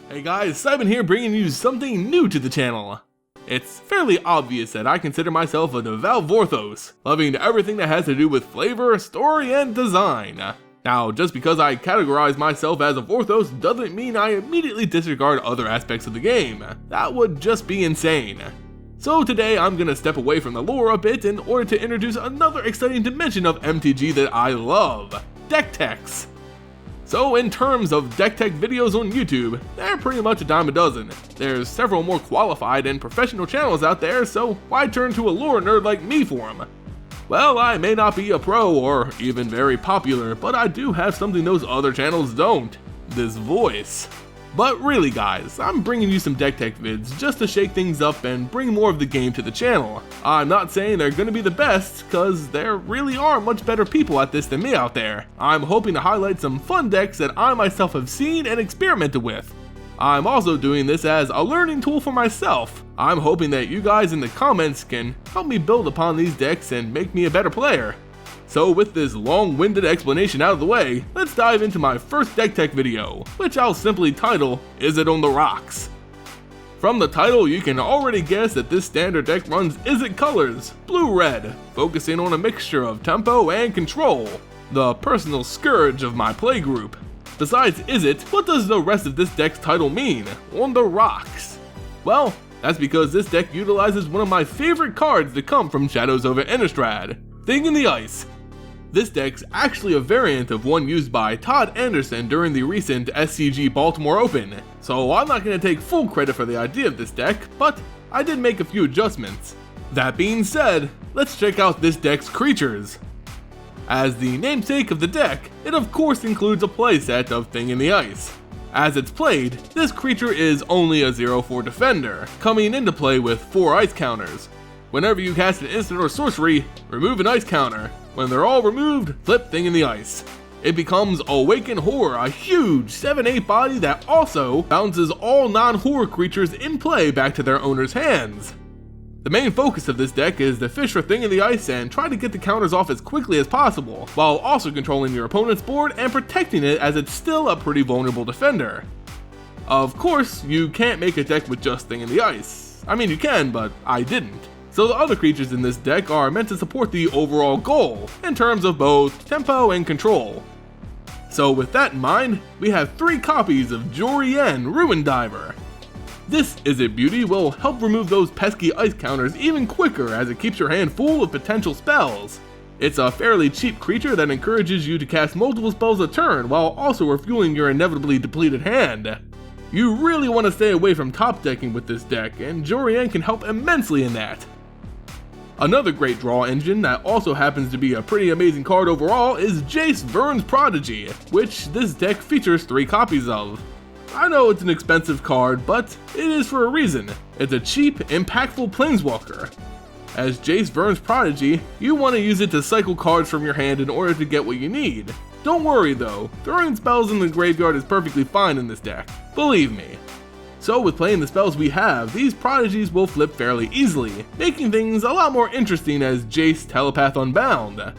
Hey guys, Simon here bringing you something new to the channel. It's fairly obvious that I consider myself a devout Vorthos, loving everything that has to do with flavor, story, and design. Now, just because I categorize myself as a Vorthos doesn't mean I immediately disregard other aspects of the game. That would just be insane. So today I'm gonna step away from the lore a bit in order to introduce another exciting dimension of MTG that I love, deck techs. So in terms of deck tech videos on YouTube, they're pretty much a dime a dozen. There's several more qualified and professional channels out there, so why turn to a lore nerd like me for them? Well, I may not be a pro or even very popular, but I do have something those other channels don't, this voice. But really guys, I'm bringing you some deck tech vids just to shake things up and bring more of the game to the channel. I'm not saying they're gonna be the best, cause there really are much better people at this than me out there. I'm hoping to highlight some fun decks that I myself have seen and experimented with. I'm also doing this as a learning tool for myself. I'm hoping that you guys in the comments can help me build upon these decks and make me a better player. So with this long-winded explanation out of the way, let's dive into my first deck tech video, which I'll simply title, Izzet on the Rocks. From the title you can already guess that this standard deck runs Izzet colors, blue-red, focusing on a mixture of tempo and control, the personal scourge of my playgroup. Besides Izzet, what does the rest of this deck's title mean, on the rocks? Well, that's because this deck utilizes one of my favorite cards to come from Shadows over Innistrad, Thing in the Ice. This deck's actually a variant of one used by Todd Anderson during the recent SCG Baltimore Open, so I'm not going to take full credit for the idea of this deck, but I did make a few adjustments. That being said, let's check out this deck's creatures. As the namesake of the deck, it of course includes a playset of Thing in the Ice. As it's played, this creature is only a 0/4 defender, coming into play with 4 ice counters. Whenever you cast an instant or sorcery, remove an ice counter. When they're all removed, flip Thing in the Ice. It becomes Awakened Horror, a huge 7/8 body that also bounces all non-horror creatures in play back to their owner's hands. The main focus of this deck is to fish for Thing in the Ice and try to get the counters off as quickly as possible, while also controlling your opponent's board and protecting it as it's still a pretty vulnerable defender. Of course, you can't make a deck with just Thing in the Ice. I mean you can, but I didn't. So the other creatures in this deck are meant to support the overall goal, in terms of both tempo and control. So with that in mind, we have 3 copies of Jori and Ruin Diver. This Izzet beauty will help remove those pesky ice counters even quicker as it keeps your hand full of potential spells. It's a fairly cheap creature that encourages you to cast multiple spells a turn while also refueling your inevitably depleted hand. You really want to stay away from top decking with this deck, and Jori can help immensely in that. Another great draw engine that also happens to be a pretty amazing card overall is Jace Vryn's Prodigy, which this deck features 3 copies of. I know it's an expensive card, but it is for a reason. It's a cheap, impactful Planeswalker. As Jace Vryn's Prodigy, you want to use it to cycle cards from your hand in order to get what you need. Don't worry though, throwing spells in the graveyard is perfectly fine in this deck, believe me. So with playing the spells we have, these prodigies will flip fairly easily, making things a lot more interesting as Jace Telepath Unbound.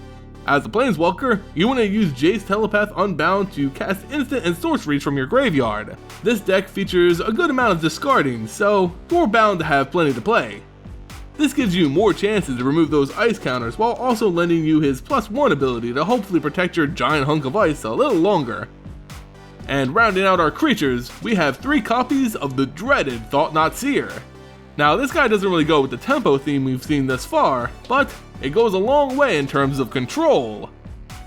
As a Planeswalker, you want to use Jace Telepath Unbound to cast instant and sorceries from your graveyard. This deck features a good amount of discarding, so you're bound to have plenty to play. This gives you more chances to remove those ice counters while also lending you his +1 ability to hopefully protect your giant hunk of ice a little longer. And rounding out our creatures, we have 3 copies of the dreaded Not Sear. Now this guy doesn't really go with the tempo theme we've seen thus far, but it goes a long way in terms of control.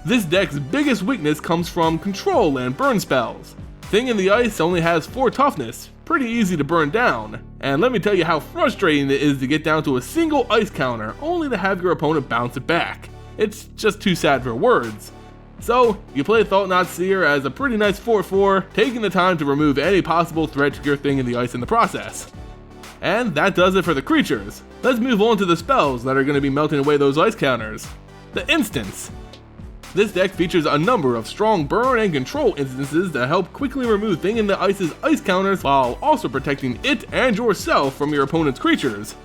This deck's biggest weakness comes from control and burn spells. Thing in the Ice only has 4 toughness, pretty easy to burn down, and let me tell you how frustrating it is to get down to a single ice counter only to have your opponent bounce it back. It's just too sad for words. So, you play Not Sear as a pretty nice 4/4, taking the time to remove any possible threat to your Thing in the Ice in the process. And that does it for the creatures. Let's move on to the spells that are going to be melting away those ice counters. The instants. This deck features a number of strong burn and control instances that help quickly remove Thing in the Ice's ice counters while also protecting it and yourself from your opponent's creatures.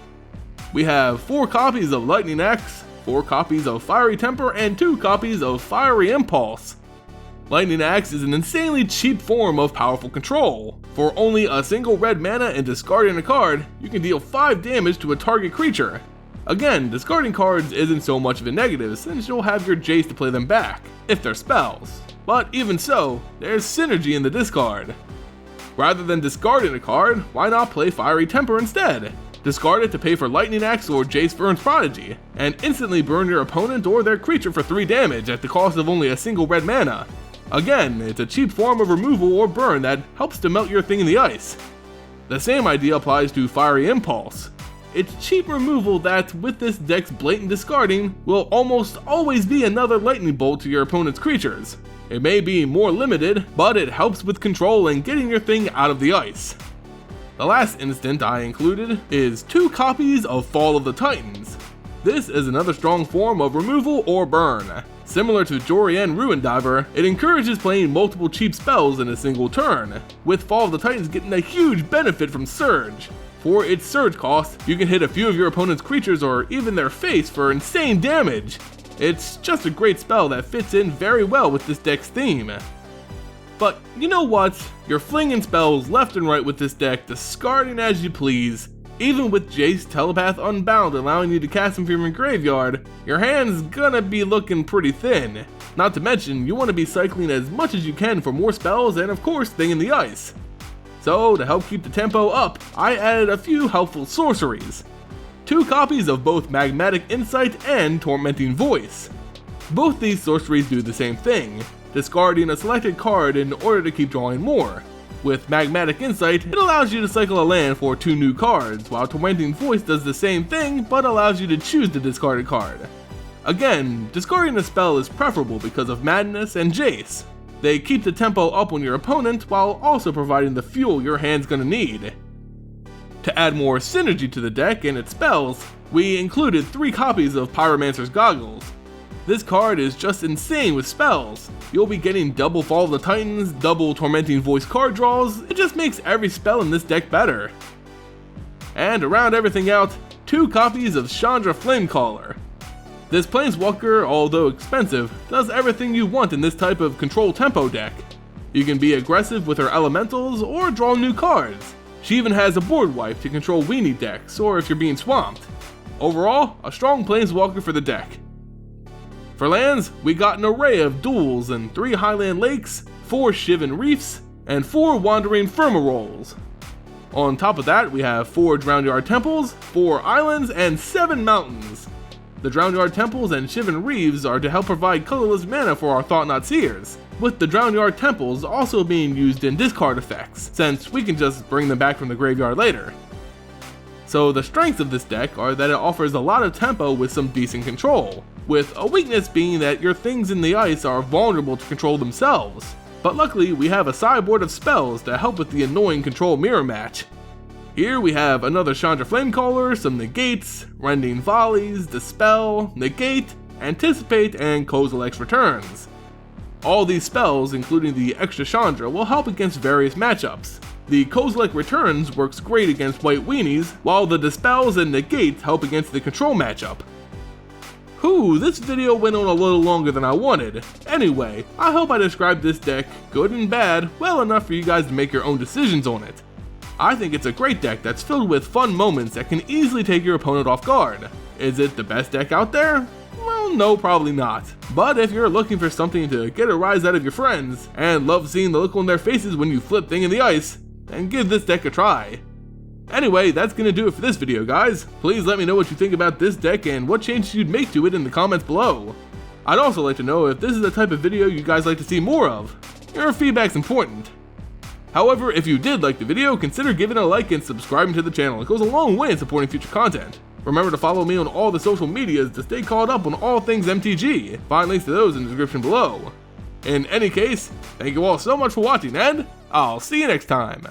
We have 4 copies of Lightning Axe, 4 copies of Fiery Temper, and 2 copies of Fiery Impulse. Lightning Axe is an insanely cheap form of powerful control. For only a single red mana and discarding a card, you can deal 5 damage to a target creature. Again, discarding cards isn't so much of a negative since you'll have your Jace to play them back, if they're spells. But even so, there's synergy in the discard. Rather than discarding a card, why not play Fiery Temper instead? Discard it to pay for Lightning Axe or Jace Vryn's Prodigy, and instantly burn your opponent or their creature for 3 damage at the cost of only a single red mana. Again, it's a cheap form of removal or burn that helps to melt your thing in the ice. The same idea applies to Fiery Impulse. It's cheap removal that, with this deck's blatant discarding, will almost always be another lightning bolt to your opponent's creatures. It may be more limited, but it helps with control and getting your thing out of the ice. The last instant I included is 2 copies of Fall of the Titans. This is another strong form of removal or burn. Similar to Jori and Ruin Diver, it encourages playing multiple cheap spells in a single turn, with Fall of the Titans getting a huge benefit from Surge. For its Surge cost, you can hit a few of your opponent's creatures or even their face for insane damage. It's just a great spell that fits in very well with this deck's theme. But you know what? You're flinging spells left and right with this deck, discarding as you please. Even with Jace Telepath Unbound allowing you to cast them from your graveyard, your hand's gonna be looking pretty thin. Not to mention, you want to be cycling as much as you can for more spells and of course Thing in the Ice. So to help keep the tempo up, I added a few helpful sorceries. 2 copies of both Magmatic Insight and Tormenting Voice. Both these sorceries do the same thing, discarding a selected card in order to keep drawing more. With Magmatic Insight, it allows you to cycle a land for 2 new cards, while Tormenting Voice does the same thing but allows you to choose the discarded card. Again, discarding a spell is preferable because of Madness and Jace. They keep the tempo up on your opponent while also providing the fuel your hand's gonna need. To add more synergy to the deck and its spells, we included 3 copies of Pyromancer's Goggles. This card is just insane with spells. You'll be getting double Fall of the Titans, double Tormenting Voice card draws, it just makes every spell in this deck better. And to round everything out, 2 copies of Chandra Flamecaller. This Planeswalker, although expensive, does everything you want in this type of control tempo deck. You can be aggressive with her elementals or draw new cards. She even has a board wipe to control weenie decks or if you're being swamped. Overall, a strong Planeswalker for the deck. For lands, we got an array of duels and 3 Highland Lakes, 4 Shivan Reefs, and 4 Wandering Furmaroles. On top of that, we have 4 Drownyard Temples, 4 Islands, and 7 Mountains. The Drownyard Temples and Shivan Reefs are to help provide colorless mana for our Not Sears, with the Drownyard Temples also being used in discard effects, since we can just bring them back from the graveyard later. So the strengths of this deck are that it offers a lot of tempo with some decent control, with a weakness being that your things in the ice are vulnerable to control themselves. But luckily we have a sideboard of spells to help with the annoying control mirror match. Here we have another Chandra Flamecaller, some Negates, Rending Volleys, Dispel, Negate, Anticipate, and Kozzilek's Returns. All these spells, including the extra Chandra, will help against various matchups. The Kozzilek Returns works great against white weenies, while the Dispels and Negates help against the control matchup. Whew, this video went on a little longer than I wanted. Anyway, I hope I described this deck, good and bad, well enough for you guys to make your own decisions on it. I think it's a great deck that's filled with fun moments that can easily take your opponent off guard. Is it the best deck out there? Well, no, probably not. But if you're looking for something to get a rise out of your friends, and love seeing the look on their faces when you flip Thing in the Ice, then give this deck a try. Anyway, that's gonna do it for this video, guys. Please let me know what you think about this deck and what changes you'd make to it in the comments below. I'd also like to know if this is the type of video you guys like to see more of. Your feedback's important. However, if you did like the video, consider giving it a like and subscribing to the channel. It goes a long way in supporting future content. Remember to follow me on all the social medias to stay caught up on all things MTG. Find links to those in the description below. In any case, thank you all so much for watching, and I'll see you next time.